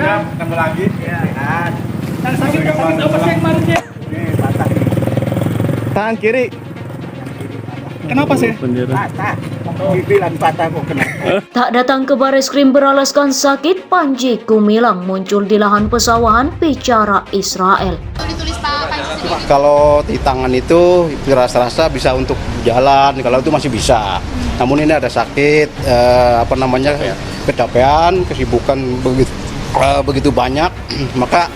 Siap, ketemu lagi. Ya. Yang sakit apa sih kemarin ya? Patah. Tangan kiri. Kenapa sih? Patah. Dibilang patah kok kena. Tak datang ke Bareskrim beralaskan sakit, Panji Gumilang muncul di lahan pesawahan bicara Israel. Ditulis Pak Panji sendiri. Kalau di tangan itu rasa-rasa bisa untuk jalan, kalau itu masih bisa. Namun ini ada sakit, kecapean, kesibukan begitu banyak, maka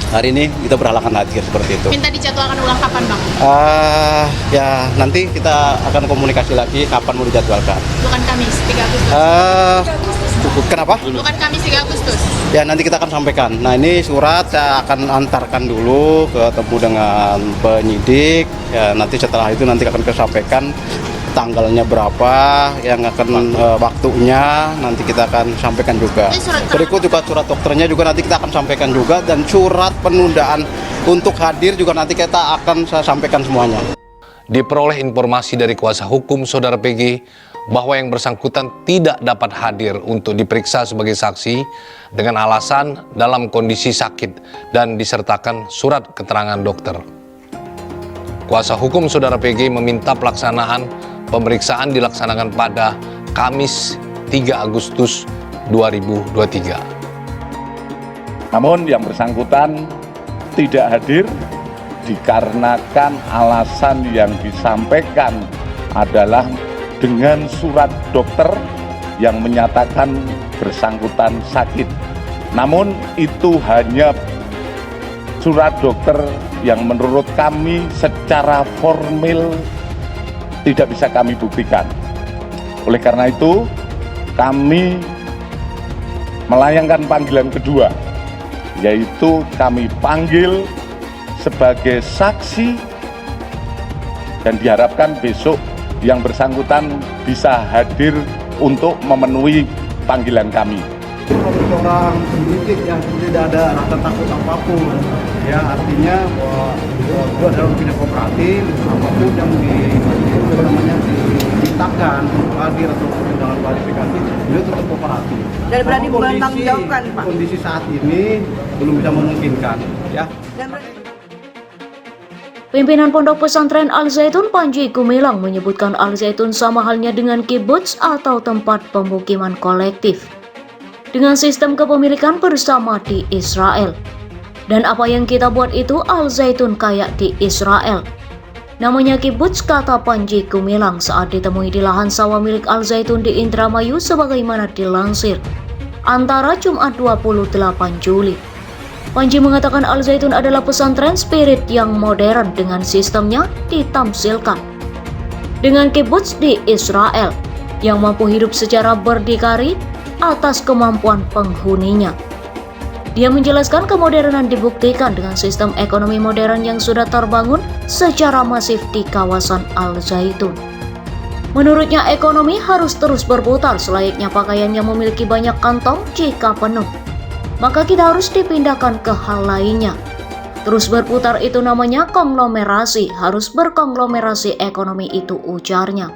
hari ini kita berhalangan hadir seperti itu. Minta dijadwalkan ulang kapan Bang? Ya nanti kita akan komunikasi lagi kapan mau dijadwalkan. Bukan Kamis 3 Agustus. Kenapa? Bukan Kamis 3 Agustus. Ya nanti kita akan sampaikan. Nah ini surat saya akan antarkan dulu ketemu dengan penyidik. Ya nanti setelah itu nanti akan kita sampaikan tanggalnya berapa, yang akan waktunya nanti kita akan sampaikan juga. Berikut juga surat dokternya juga nanti kita akan sampaikan juga, dan surat penundaan untuk hadir juga nanti kita akan saya sampaikan semuanya. Diperoleh informasi dari kuasa hukum saudara PG bahwa yang bersangkutan tidak dapat hadir untuk diperiksa sebagai saksi dengan alasan dalam kondisi sakit dan disertakan surat keterangan dokter. Kuasa hukum saudara PG meminta pelaksanaan pemeriksaan dilaksanakan pada Kamis 3 Agustus 2023. Namun yang bersangkutan tidak hadir dikarenakan alasan yang disampaikan adalah dengan surat dokter yang menyatakan bersangkutan sakit. Namun itu hanya surat dokter yang menurut kami secara formal tidak bisa kami buktikan. Oleh karena itu, kami melayangkan panggilan kedua, yaitu kami panggil sebagai saksi, dan diharapkan besok yang bersangkutan bisa hadir untuk memenuhi panggilan kami. Seorang penyidik yang tidak ada rasa takut apapun, ya artinya bahwa itu adalah pimpinan kooperatif, apapun yang dimintakan hadir atau dalam klarifikasi, beliau tetap kooperatif. Dan berani bertanggungjawabkan, Pak. Kondisi saat ini belum bisa memungkinkan, ya. Pimpinan Pondok Pesantren Al Zaitun Panji Gumilang menyebutkan Al Zaitun sama halnya dengan kibbutz atau tempat pemukiman kolektif dengan sistem kepemilikan bersama di Israel. Dan apa yang kita buat itu Al Zaitun kayak di Israel. Namanya kibbutz, kata Panji Gumilang saat ditemui di lahan sawah milik Al Zaitun di Indramayu sebagaimana dilansir antara Jumat 28 Juli. Panji mengatakan Al Zaitun adalah pesantren spirit yang modern dengan sistemnya ditamsilkan dengan kibbutz di Israel yang mampu hidup secara berdikari atas kemampuan penghuninya. Dia menjelaskan kemodernan dibuktikan dengan sistem ekonomi modern yang sudah terbangun secara masif di kawasan Al Zaitun. Menurutnya ekonomi harus terus berputar selayaknya pakaian yang memiliki banyak kantong. Jika penuh, maka kita harus dipindahkan ke hal lainnya. Terus berputar itu namanya konglomerasi, harus berkonglomerasi ekonomi itu, ujarnya.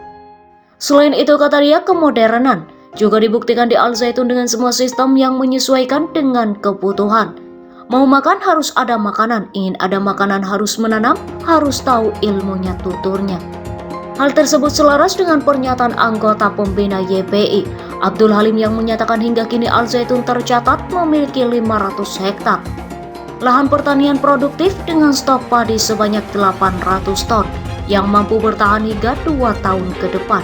Selain itu, kata dia, kemodernan juga dibuktikan di Al Zaitun dengan semua sistem yang menyesuaikan dengan kebutuhan. Mau makan harus ada makanan, ingin ada makanan harus menanam, harus tahu ilmunya tuturnya. Hal tersebut selaras dengan pernyataan anggota pembina YPI, Abdul Halim, yang menyatakan hingga kini Al Zaitun tercatat memiliki 500 hektar lahan pertanian produktif dengan stok padi sebanyak 800 ton yang mampu bertahan hingga 2 tahun ke depan.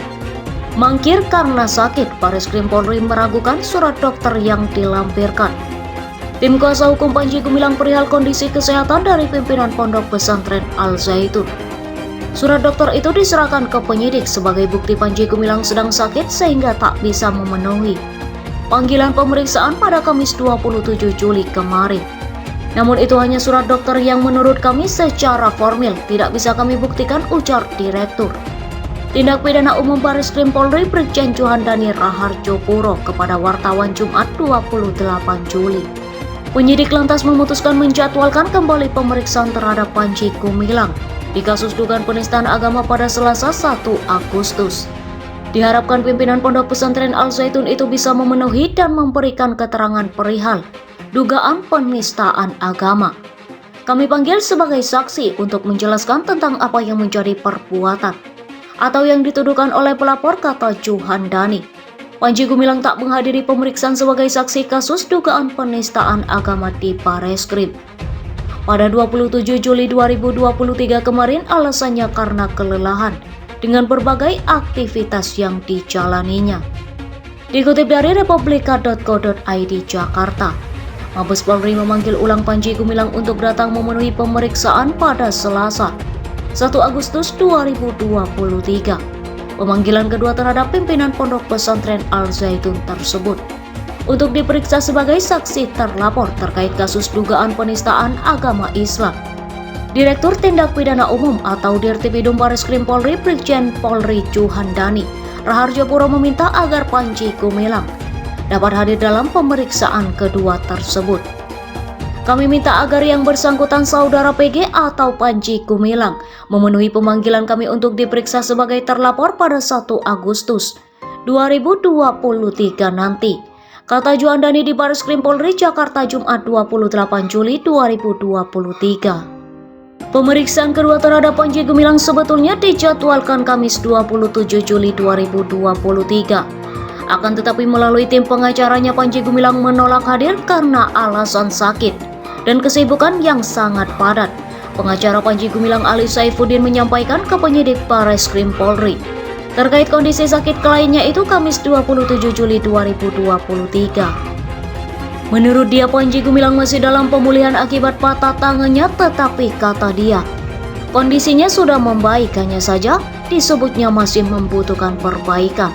Mangkir karena sakit, Bareskrim Polri meragukan surat dokter yang dilampirkan. Tim kuasa hukum Panji Gumilang perihal kondisi kesehatan dari pimpinan Pondok Pesantren Al Zaitun. Surat dokter itu diserahkan ke penyidik sebagai bukti Panji Gumilang sedang sakit sehingga tak bisa memenuhi panggilan pemeriksaan pada Kamis 27 Juli kemarin. Namun itu hanya surat dokter yang menurut kami secara formal tidak bisa kami buktikan, ujar Direktur Tindak Pidana Umum Bareskrim Polri Brigjen Juhandani Raharjo Puro kepada wartawan Jumat 28 Juli. Penyidik lantas memutuskan menjadwalkan kembali pemeriksaan terhadap Panji Gumilang di kasus dugaan penistaan agama pada Selasa 1 Agustus. Diharapkan pimpinan Pondok Pesantren Al Zaitun itu bisa memenuhi dan memberikan keterangan perihal dugaan penistaan agama. Kami panggil sebagai saksi untuk menjelaskan tentang apa yang menjadi perbuatan atau yang dituduhkan oleh pelapor, kata Juhandani. Panji Gumilang tak menghadiri pemeriksaan sebagai saksi kasus dugaan penistaan agama di Bareskrim. Pada 27 Juli 2023 kemarin alasannya karena kelelahan dengan berbagai aktivitas yang dijalaninya. Dikutip dari republika.co.id Jakarta, Mabes Polri memanggil ulang Panji Gumilang untuk datang memenuhi pemeriksaan pada Selasa, 1 Agustus 2023. Pemanggilan kedua terhadap pimpinan Pondok Pesantren Al Zaitun tersebut untuk diperiksa sebagai saksi terlapor terkait kasus dugaan penistaan agama Islam. Direktur Tindak Pidana Umum atau Dirtipidum Bareskrim Polri Brigjen Polri Juhandani Raharjopuro meminta agar Panji Gumilang dapat hadir dalam pemeriksaan kedua tersebut. Kami minta agar yang bersangkutan saudara PG atau Panji Gumilang memenuhi pemanggilan kami untuk diperiksa sebagai terlapor pada 1 Agustus 2023 nanti, kata Juhandani di Bareskrim Polri Jakarta Jumat 28 Juli 2023. Pemeriksaan kedua terhadap Panji Gumilang sebetulnya dijadwalkan Kamis 27 Juli 2023. Akan tetapi melalui tim pengacaranya Panji Gumilang menolak hadir karena alasan sakit dan kesibukan yang sangat padat. Pengacara Panji Gumilang Ali Saifuddin menyampaikan ke penyidik Bareskrim Polri terkait kondisi sakit kliennya itu Kamis 27 Juli 2023. Menurut dia, Panji Gumilang masih dalam pemulihan akibat patah tangannya, tetapi kata dia, kondisinya sudah membaik, hanya saja disebutnya masih membutuhkan perbaikan.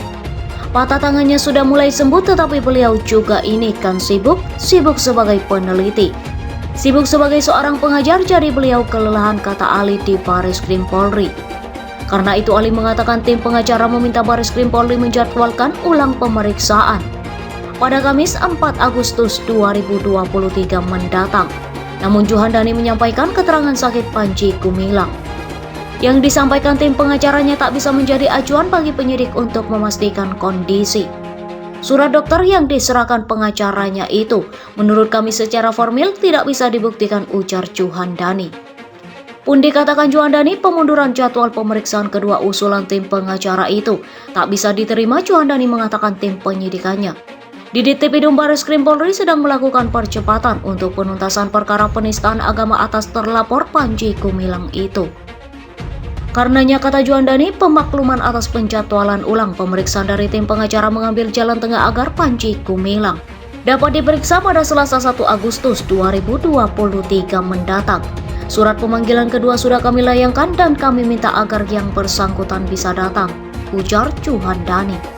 Patah tangannya sudah mulai sembuh, tetapi beliau juga ini kan sibuk sebagai peneliti. Sibuk sebagai seorang pengajar, jadi beliau kelelahan, kata Ali di Bareskrim Polri. Karena itu Ali mengatakan tim pengacara meminta Bareskrim Polri menjadwalkan ulang pemeriksaan pada Kamis 4 Agustus 2023 mendatang. Namun Juhandani menyampaikan keterangan sakit Panji Gumilang yang disampaikan tim pengacaranya tak bisa menjadi acuan bagi penyidik untuk memastikan kondisi. Surat dokter yang diserahkan pengacaranya itu menurut kami secara formil tidak bisa dibuktikan, ujar Juhandani. Pun dikatakan Juhandani, pemunduran jadwal pemeriksaan kedua usulan tim pengacara itu tak bisa diterima. Juhandani mengatakan tim penyidikannya di Dirtipidum Bareskrim Polri sedang melakukan percepatan untuk penuntasan perkara penistaan agama atas terlapor Panji Gumilang itu. Karenanya, kata Juhandani, pemakluman atas penjadwalan ulang pemeriksaan dari tim pengacara mengambil jalan tengah agar Panji Gumilang dapat diperiksa pada Selasa 1 Agustus 2023 mendatang. Surat pemanggilan kedua sudah kami layangkan dan kami minta agar yang bersangkutan bisa datang, ujar Juhandani.